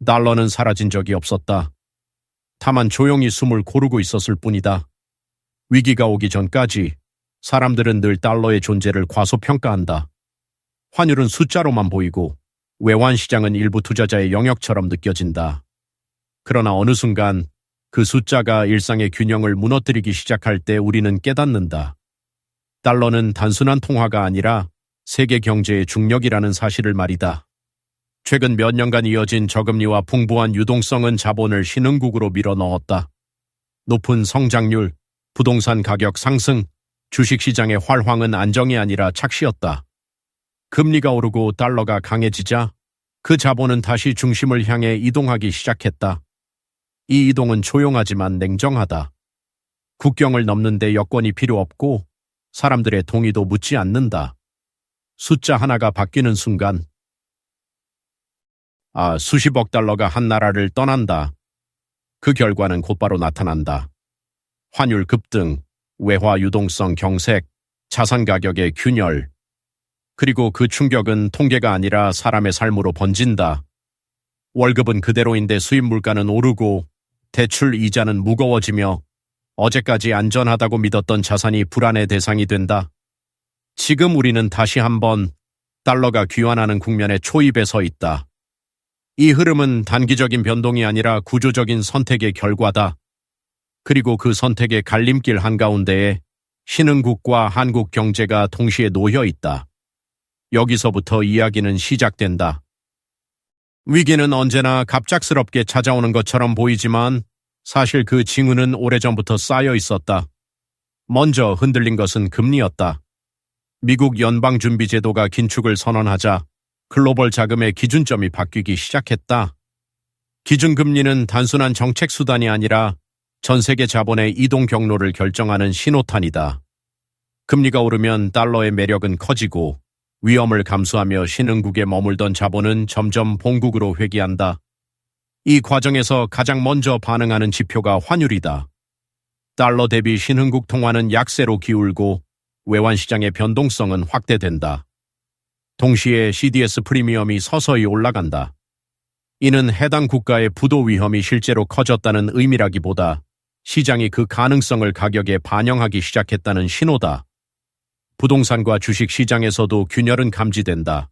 달러는 사라진 적이 없었다. 다만 조용히 숨을 고르고 있었을 뿐이다. 위기가 오기 전까지 사람들은 늘 달러의 존재를 과소평가한다. 환율은 숫자로만 보이고 외환시장은 일부 투자자의 영역처럼 느껴진다. 그러나 어느 순간 그 숫자가 일상의 균형을 무너뜨리기 시작할 때 우리는 깨닫는다. 달러는 단순한 통화가 아니라 세계 경제의 중력이라는 사실을 말이다. 최근 몇 년간 이어진 저금리와 풍부한 유동성은 자본을 신흥국으로 밀어넣었다. 높은 성장률, 부동산 가격 상승, 주식시장의 활황은 안정이 아니라 착시였다. 금리가 오르고 달러가 강해지자 그 자본은 다시 중심을 향해 이동하기 시작했다. 이 이동은 조용하지만 냉정하다. 국경을 넘는데 여권이 필요 없고 사람들의 동의도 묻지 않는다. 숫자 하나가 바뀌는 순간 수십억 달러가 한 나라를 떠난다. 그 결과는 곧바로 나타난다. 환율 급등, 외화 유동성 경색, 자산 가격의 균열. 그리고 그 충격은 통계가 아니라 사람의 삶으로 번진다. 월급은 그대로인데 수입 물가는 오르고 대출 이자는 무거워지며 어제까지 안전하다고 믿었던 자산이 불안의 대상이 된다. 지금 우리는 다시 한번 달러가 귀환하는 국면에 초입에 서 있다. 이 흐름은 단기적인 변동이 아니라 구조적인 선택의 결과다. 그리고 그 선택의 갈림길 한가운데에 신흥국과 한국 경제가 동시에 놓여 있다. 여기서부터 이야기는 시작된다. 위기는 언제나 갑작스럽게 찾아오는 것처럼 보이지만 사실 그 징후는 오래전부터 쌓여 있었다. 먼저 흔들린 것은 금리였다. 미국 연방준비제도가 긴축을 선언하자 글로벌 자금의 기준점이 바뀌기 시작했다. 기준금리는 단순한 정책 수단이 아니라 전 세계 자본의 이동 경로를 결정하는 신호탄이다. 금리가 오르면 달러의 매력은 커지고 위험을 감수하며 신흥국에 머물던 자본은 점점 본국으로 회귀한다. 이 과정에서 가장 먼저 반응하는 지표가 환율이다. 달러 대비 신흥국 통화는 약세로 기울고 외환시장의 변동성은 확대된다. 동시에 CDS 프리미엄이 서서히 올라간다. 이는 해당 국가의 부도 위험이 실제로 커졌다는 의미라기보다 시장이 그 가능성을 가격에 반영하기 시작했다는 신호다. 부동산과 주식 시장에서도 균열은 감지된다.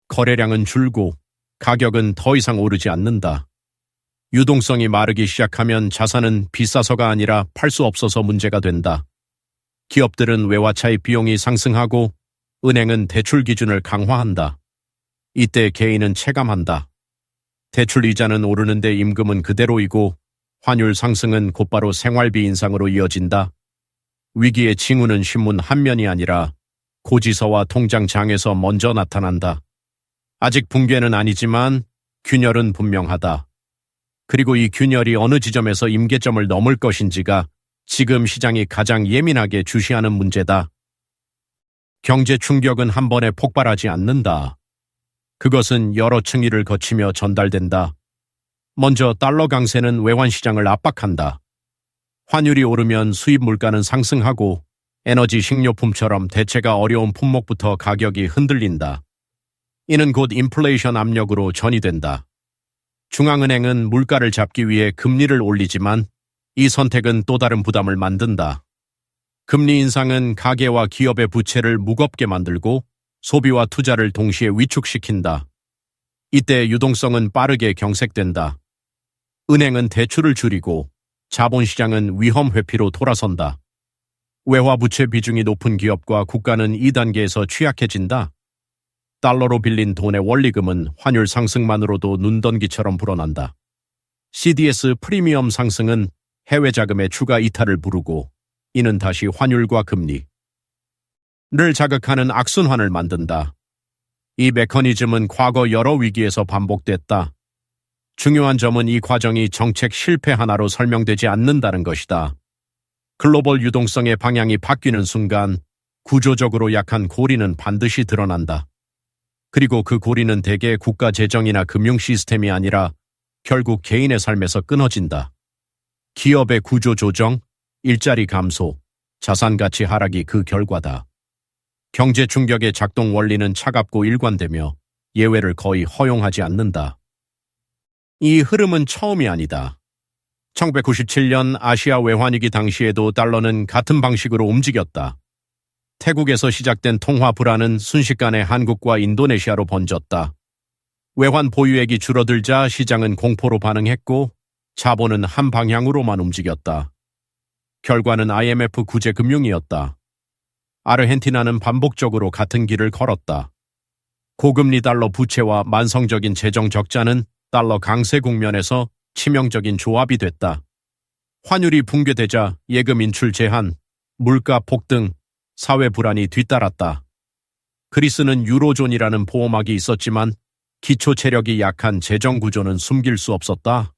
거래량은 줄고 가격은 더 이상 오르지 않는다. 유동성이 마르기 시작하면 자산은 비싸서가 아니라 팔 수 없어서 문제가 된다. 기업들은 외화차입 비용이 상승하고 은행은 대출 기준을 강화한다. 이때 개인은 체감한다. 대출 이자는 오르는데 임금은 그대로이고 환율 상승은 곧바로 생활비 인상으로 이어진다. 위기의 징후는 신문 한 면이 아니라 고지서와 통장장에서 먼저 나타난다. 아직 붕괴는 아니지만 균열은 분명하다. 그리고 이 균열이 어느 지점에서 임계점을 넘을 것인지가 지금 시장이 가장 예민하게 주시하는 문제다. 경제 충격은 한 번에 폭발하지 않는다. 그것은 여러 층위를 거치며 전달된다. 먼저 달러 강세는 외환시장을 압박한다. 환율이 오르면 수입 물가는 상승하고 에너지 식료품처럼 대체가 어려운 품목부터 가격이 흔들린다. 이는 곧 인플레이션 압력으로 전이된다. 중앙은행은 물가를 잡기 위해 금리를 올리지만 이 선택은 또 다른 부담을 만든다. 금리 인상은 가계와 기업의 부채를 무겁게 만들고 소비와 투자를 동시에 위축시킨다. 이때 유동성은 빠르게 경색된다. 은행은 대출을 줄이고 자본시장은 위험 회피로 돌아선다. 외화 부채 비중이 높은 기업과 국가는 2단계에서 취약해진다. 달러로 빌린 돈의 원리금은 환율 상승만으로도 눈덩이처럼 불어난다. CDS 프리미엄 상승은 해외 자금의 추가 이탈을 부르고 이는 다시 환율과 금리를 자극하는 악순환을 만든다. 이 메커니즘은 과거 여러 위기에서 반복됐다. 중요한 점은 이 과정이 정책 실패 하나로 설명되지 않는다는 것이다. 글로벌 유동성의 방향이 바뀌는 순간 구조적으로 약한 고리는 반드시 드러난다. 그리고 그 고리는 대개 국가 재정이나 금융 시스템이 아니라 결국 개인의 삶에서 끊어진다. 기업의 구조 조정, 일자리 감소, 자산 가치 하락이 그 결과다. 경제 충격의 작동 원리는 차갑고 일관되며 예외를 거의 허용하지 않는다. 이 흐름은 처음이 아니다. 1997년 아시아 외환위기 당시에도 달러는 같은 방식으로 움직였다. 태국에서 시작된 통화 불안은 순식간에 한국과 인도네시아로 번졌다. 외환 보유액이 줄어들자 시장은 공포로 반응했고 자본은 한 방향으로만 움직였다. 결과는 IMF 구제 금융이었다. 아르헨티나는 반복적으로 같은 길을 걸었다. 고금리 달러 부채와 만성적인 재정 적자는 달러 강세 국면에서 치명적인 조합이 됐다. 환율이 붕괴되자 예금 인출 제한, 물가 폭등, 사회 불안이 뒤따랐다. 그리스는 유로존이라는 보호막이 있었지만 기초 체력이 약한 재정 구조는 숨길 수 없었다.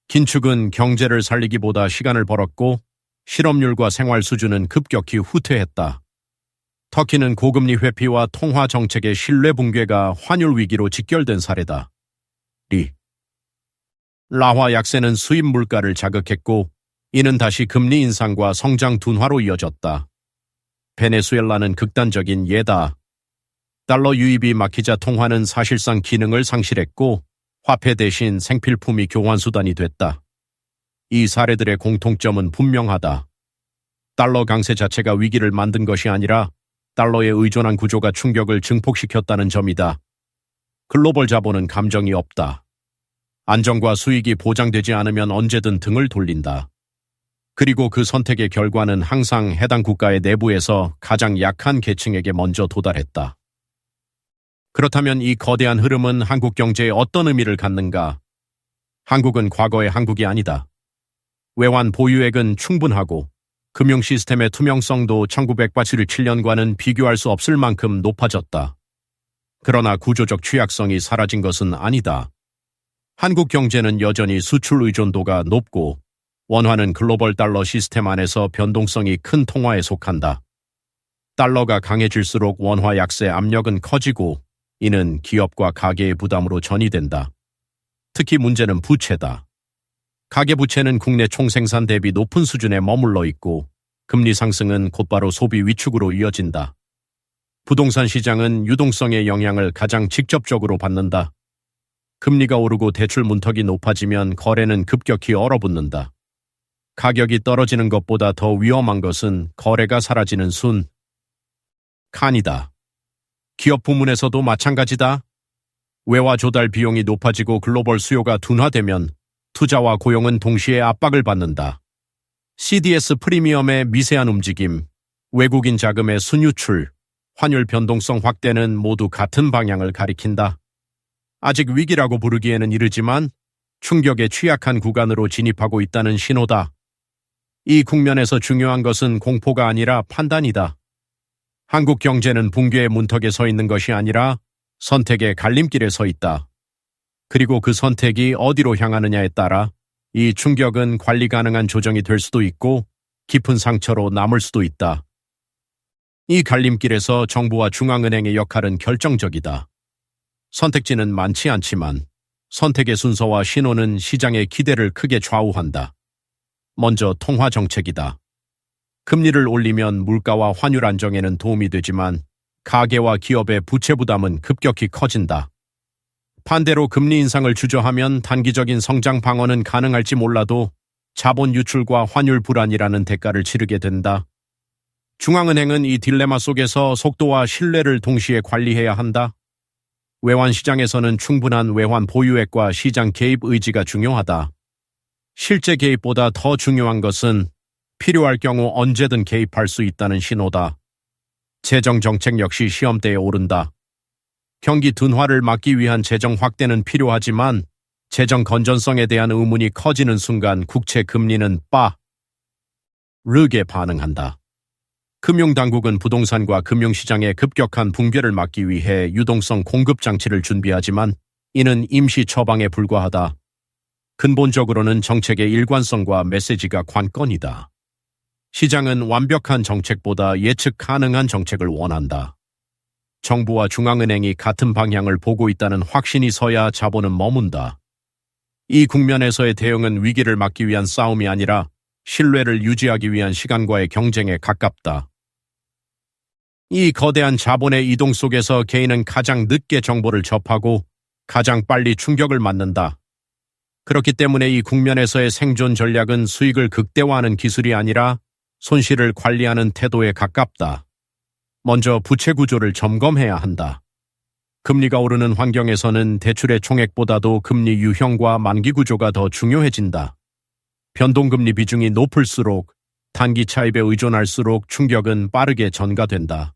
긴축은 경제를 살리기보다 시간을 벌었고 실업률과 생활 수준은 급격히 후퇴했다. 터키는 고금리 회피와 통화 정책의 신뢰 붕괴가 환율 위기로 직결된 사례다. 라화 약세는 수입 물가를 자극했고 이는 다시 금리 인상과 성장 둔화로 이어졌다. 베네수엘라는 극단적인 예다. 달러 유입이 막히자 통화는 사실상 기능을 상실했고 화폐 대신 생필품이 교환 수단이 됐다. 이 사례들의 공통점은 분명하다. 달러 강세 자체가 위기를 만든 것이 아니라 달러에 의존한 구조가 충격을 증폭시켰다는 점이다. 글로벌 자본은 감정이 없다. 안정과 수익이 보장되지 않으면 언제든 등을 돌린다. 그리고 그 선택의 결과는 항상 해당 국가의 내부에서 가장 약한 계층에게 먼저 도달했다. 그렇다면 이 거대한 흐름은 한국 경제에 어떤 의미를 갖는가? 한국은 과거의 한국이 아니다. 외환 보유액은 충분하고 금융 시스템의 투명성도 1987년과는 비교할 수 없을 만큼 높아졌다. 그러나 구조적 취약성이 사라진 것은 아니다. 한국 경제는 여전히 수출 의존도가 높고 원화는 글로벌 달러 시스템 안에서 변동성이 큰 통화에 속한다. 달러가 강해질수록 원화 약세 압력은 커지고 이는 기업과 가계의 부담으로 전이된다. 특히 문제는 부채다. 가계부채는 국내 총생산 대비 높은 수준에 머물러 있고 금리 상승은 곧바로 소비 위축으로 이어진다. 부동산 시장은 유동성의 영향을 가장 직접적으로 받는다. 금리가 오르고 대출 문턱이 높아지면 거래는 급격히 얼어붙는다. 가격이 떨어지는 것보다 더 위험한 것은 거래가 사라지는 칸이다. 기업 부문에서도 마찬가지다. 외화 조달 비용이 높아지고 글로벌 수요가 둔화되면 투자와 고용은 동시에 압박을 받는다. CDS 프리미엄의 미세한 움직임, 외국인 자금의 순유출, 환율 변동성 확대는 모두 같은 방향을 가리킨다. 아직 위기라고 부르기에는 이르지만 충격에 취약한 구간으로 진입하고 있다는 신호다. 이 국면에서 중요한 것은 공포가 아니라 판단이다. 한국 경제는 붕괴의 문턱에 서 있는 것이 아니라 선택의 갈림길에 서 있다. 그리고 그 선택이 어디로 향하느냐에 따라 이 충격은 관리 가능한 조정이 될 수도 있고 깊은 상처로 남을 수도 있다. 이 갈림길에서 정부와 중앙은행의 역할은 결정적이다. 선택지는 많지 않지만 선택의 순서와 신호는 시장의 기대를 크게 좌우한다. 먼저 통화 정책이다. 금리를 올리면 물가와 환율 안정에는 도움이 되지만 가계와 기업의 부채 부담은 급격히 커진다. 반대로 금리 인상을 주저하면 단기적인 성장 방어는 가능할지 몰라도 자본 유출과 환율 불안이라는 대가를 치르게 된다. 중앙은행은 이 딜레마 속에서 속도와 신뢰를 동시에 관리해야 한다. 외환 시장에서는 충분한 외환 보유액과 시장 개입 의지가 중요하다. 실제 개입보다 더 중요한 것은 필요할 경우 언제든 개입할 수 있다는 신호다. 재정 정책 역시 시험대에 오른다. 경기 둔화를 막기 위한 재정 확대는 필요하지만 재정 건전성에 대한 의문이 커지는 순간 국채 금리는 빠르게 반응한다. 금융당국은 부동산과 금융시장의 급격한 붕괴를 막기 위해 유동성 공급 장치를 준비하지만 이는 임시 처방에 불과하다. 근본적으로는 정책의 일관성과 메시지가 관건이다. 시장은 완벽한 정책보다 예측 가능한 정책을 원한다. 정부와 중앙은행이 같은 방향을 보고 있다는 확신이 서야 자본은 머문다. 이 국면에서의 대응은 위기를 막기 위한 싸움이 아니라 신뢰를 유지하기 위한 시간과의 경쟁에 가깝다. 이 거대한 자본의 이동 속에서 개인은 가장 늦게 정보를 접하고 가장 빨리 충격을 맞는다. 그렇기 때문에 이 국면에서의 생존 전략은 수익을 극대화하는 기술이 아니라 손실을 관리하는 태도에 가깝다. 먼저 부채 구조를 점검해야 한다. 금리가 오르는 환경에서는 대출의 총액보다도 금리 유형과 만기 구조가 더 중요해진다. 변동금리 비중이 높을수록 단기 차입에 의존할수록 충격은 빠르게 전가된다.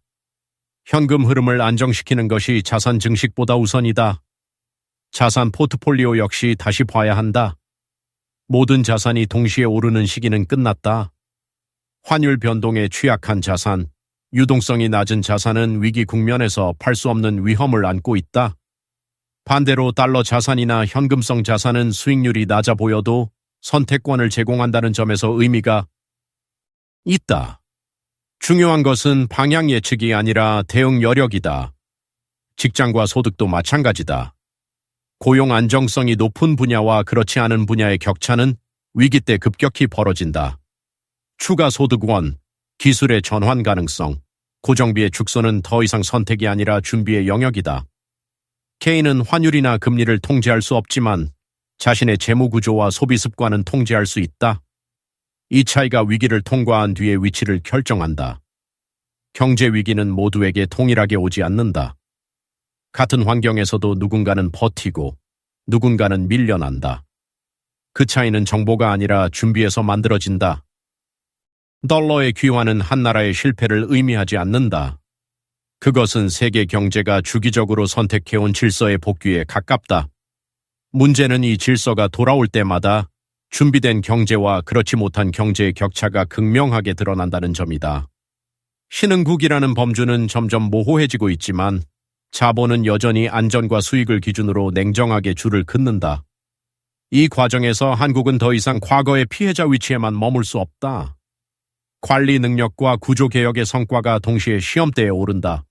현금 흐름을 안정시키는 것이 자산 증식보다 우선이다. 자산 포트폴리오 역시 다시 봐야 한다. 모든 자산이 동시에 오르는 시기는 끝났다. 환율 변동에 취약한 자산, 유동성이 낮은 자산은 위기 국면에서 팔 수 없는 위험을 안고 있다. 반대로 달러 자산이나 현금성 자산은 수익률이 낮아 보여도 선택권을 제공한다는 점에서 의미가 있다. 중요한 것은 방향 예측이 아니라 대응 여력이다. 직장과 소득도 마찬가지다. 고용 안정성이 높은 분야와 그렇지 않은 분야의 격차는 위기 때 급격히 벌어진다. 추가 소득원, 기술의 전환 가능성, 고정비의 축소는 더 이상 선택이 아니라 준비의 영역이다. 개인은 환율이나 금리를 통제할 수 없지만 자신의 재무 구조와 소비 습관은 통제할 수 있다. 이 차이가 위기를 통과한 뒤의 위치를 결정한다. 경제 위기는 모두에게 동일하게 오지 않는다. 같은 환경에서도 누군가는 버티고 누군가는 밀려난다. 그 차이는 정보가 아니라 준비에서 만들어진다. 달러의 귀환은 한 나라의 실패를 의미하지 않는다. 그것은 세계 경제가 주기적으로 선택해온 질서의 복귀에 가깝다. 문제는 이 질서가 돌아올 때마다 준비된 경제와 그렇지 못한 경제의 격차가 극명하게 드러난다는 점이다. 신흥국이라는 범주는 점점 모호해지고 있지만 자본은 여전히 안전과 수익을 기준으로 냉정하게 줄을 긋는다. 이 과정에서 한국은 더 이상 과거의 피해자 위치에만 머물 수 없다. 관리 능력과 구조개혁의 성과가 동시에 시험대에 오른다.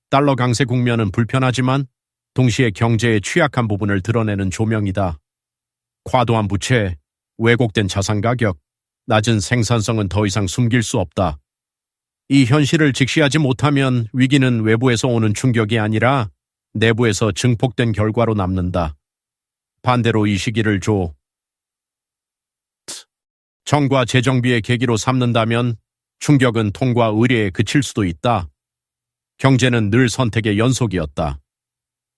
달러 강세 국면은 불편하지만 동시에 경제의 취약한 부분을 드러내는 조명이다. 과도한 부채, 왜곡된 자산 가격, 낮은 생산성은 더 이상 숨길 수 없다. 이 현실을 직시하지 못하면 위기는 외부에서 오는 충격이 아니라 내부에서 증폭된 결과로 남는다. 반대로 이 시기를 정과 재정비의 계기로 삼는다면 충격은 통과 의례에 그칠 수도 있다. 경제는 늘 선택의 연속이었다.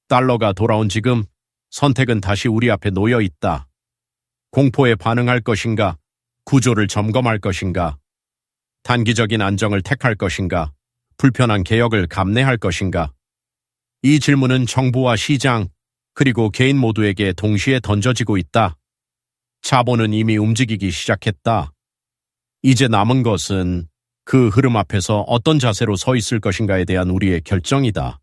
달러가 돌아온 지금 선택은 다시 우리 앞에 놓여 있다. 공포에 반응할 것인가? 구조를 점검할 것인가? 단기적인 안정을 택할 것인가? 불편한 개혁을 감내할 것인가? 이 질문은 정부와 시장, 그리고 개인 모두에게 동시에 던져지고 있다. 자본은 이미 움직이기 시작했다. 이제 남은 것은 그 흐름 앞에서 어떤 자세로 서 있을 것인가에 대한 우리의 결정이다.